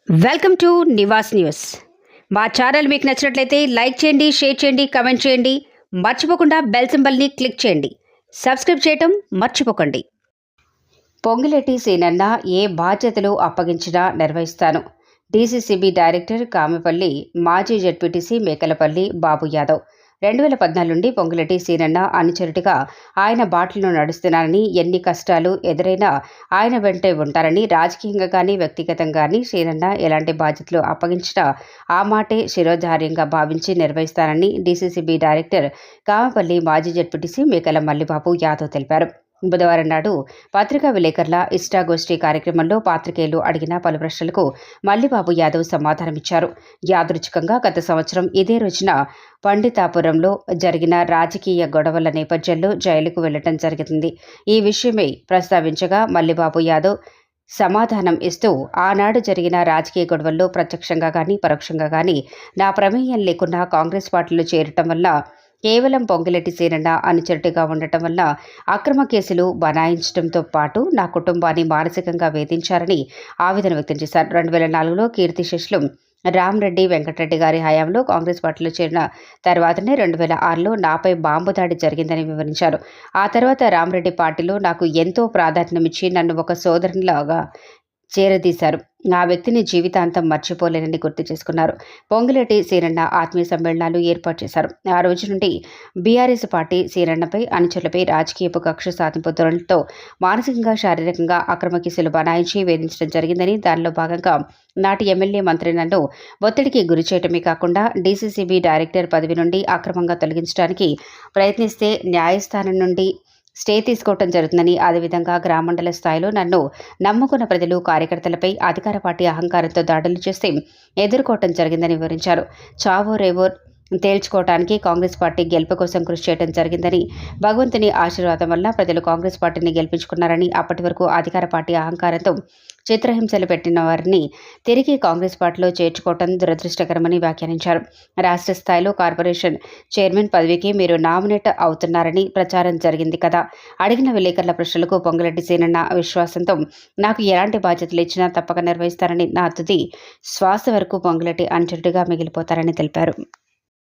Welcome to Nivas news. మా channel మీకు నచ్చినట్లయితే లైక్ చేయండి, షేర్ చేయండి, కమెంట్ చేయండి. మర్చిపోకుండా బెల్ సింబల్ని క్లిక్ చేయండి. సబ్స్క్రైబ్ చేయటం మర్చిపోకండి. పొంగిలేటి సీనన్న ఏ బాధ్యతలు అప్పగించినా నిర్వహిస్తాను. డీసీసీబీ డైరెక్టర్ కామెపల్లి, మాజీ జెడ్పీటీసీ మేకలపల్లి బాబు యాదవ్. 2014 నుండి పొంగులేటి సీనన్న అనుచరుడిగా ఆయన బాటలో నడుస్తున్నారని, ఎన్ని కష్టాలు ఎదురైనా ఆయన వెంటే ఉంటారని, రాజకీయంగా కానీ వ్యక్తిగతంగా కానీ సీనన్న ఎలాంటి బాధ్యతలు అప్పగించినా ఆ మాటే శిరోధార్యంగా భావించి నిర్వహిస్తారని డీసీసీబీ డైరెక్టర్ కామెపల్లి, మాజీ జెడ్పీటీసీ మేకల మల్లిబాబు యాదవ్ తెలిపారు. బుధవారం నాడు పత్రికా విలేకరుల ఇష్టాగోష్ఠి కార్యక్రమంలో పాత్రికేయులు అడిగిన పలు ప్రశ్నలకు మల్లిబాబు యాదవ్ సమాధానమిచ్చారు. యాదృచ్ఛికంగా గత సంవత్సరం ఇదే రోజున పండితాపురంలో జరిగిన రాజకీయ గొడవల నేపథ్యంలో జైలుకు వెళ్లడం జరిగింది. ఈ విషయమై ప్రస్తావించగా మల్లిబాబు యాదవ్ సమాధానం ఇస్తూ, ఆనాడు జరిగిన రాజకీయ గొడవల్లో ప్రత్యక్షంగా కానీ పరోక్షంగా కానీ నా ప్రమేయం లేకుండా కాంగ్రెస్ పార్టీలో చేరటం వల్ల, కేవలం పొంగులేటి సీనన్న అనుచరుడిగా ఉండటం వల్ల అక్రమ కేసులు బనాయించడంతో పాటు నా కుటుంబాన్ని మానసికంగా వేధించారని ఆవేదన వ్యక్తం చేశారు. 2004లో కీర్తిశేషులు రామరెడ్డి వెంకటరెడ్డి గారి హయాంలో కాంగ్రెస్ పార్టీలో చేరిన తర్వాతనే 2006లో నాపై బాంబు దాడి జరిగిందని వివరించారు. ఆ తర్వాత రామరెడ్డి పార్టీలో నాకు ఎంతో ప్రాధాన్యమిచ్చి నన్ను ఒక సోదరునిలాగా చేరదీశారు. ఆ వ్యక్తిని జీవితాంతం మర్చిపోలేనని గుర్తు చేసుకున్నారు. పొంగులేటి సీనన్న ఆత్మీయ సమ్మేళనాలు ఏర్పాటు చేశారు. ఆ రోజు నుండి బీఆర్ఎస్ పార్టీ సీనన్నపై, అనుచరులపై రాజకీయపు కక్ష సాధింపు ధోరణితో మానసికంగా, శారీరకంగా అక్రమ కేసులు బనాయించి వేధించడం జరిగిందని, దానిలో భాగంగా నాటి ఎమ్మెల్యే మంత్రి నన్ను ఒత్తిడికి గురి చేయటమే కాకుండా డీసీసీబీ డైరెక్టర్ పదవి నుండి అక్రమంగా తొలగించడానికి ప్రయత్నిస్తే న్యాయస్థానం నుండి స్టే తీసుకోవటం జరుగుతుందని, అదేవిధంగా గ్రామండల స్థాయిలో నన్ను నమ్ముకున్న ప్రజలు, కార్యకర్తలపై అధికార పార్టీ అహంకారంతో దాడులు చేస్తే ఎదుర్కోవటం జరిగిందని వివరించారు. చావో రేవో తేల్చుకోవటానికి కాంగ్రెస్ పార్టీ గెలుపు కోసం కృషి చేయడం జరిగిందని, భగవంతుని ఆశీర్వాదం వల్ల ప్రజలు కాంగ్రెస్ పార్టీని గెలిపించుకున్నారని, అప్పటి వరకు అధికార పార్టీ అహంకారంతో చిత్రహింసలు పెట్టిన వారిని తిరిగి కాంగ్రెస్ పార్టీలో చేర్చుకోవటం దురదృష్టకరమని వ్యాఖ్యానించారు. రాష్ట్ర స్థాయిలో కార్పొరేషన్ చైర్మన్ పదవికి మీరు నామినేట్ అవుతున్నారని ప్రచారం జరిగింది కదా. అడిగిన విలేకరుల ప్రశ్నలకు పొంగులేటి సీనన్న విశ్వాసంతో నాకు ఎలాంటి బాధ్యతలు ఇచ్చినా తప్పక నిర్వహిస్తారని, నా తుది శ్వాస వరకు పొంగులేటి అనుచరుడిగా మిగిలిపోతారని తెలిపారు.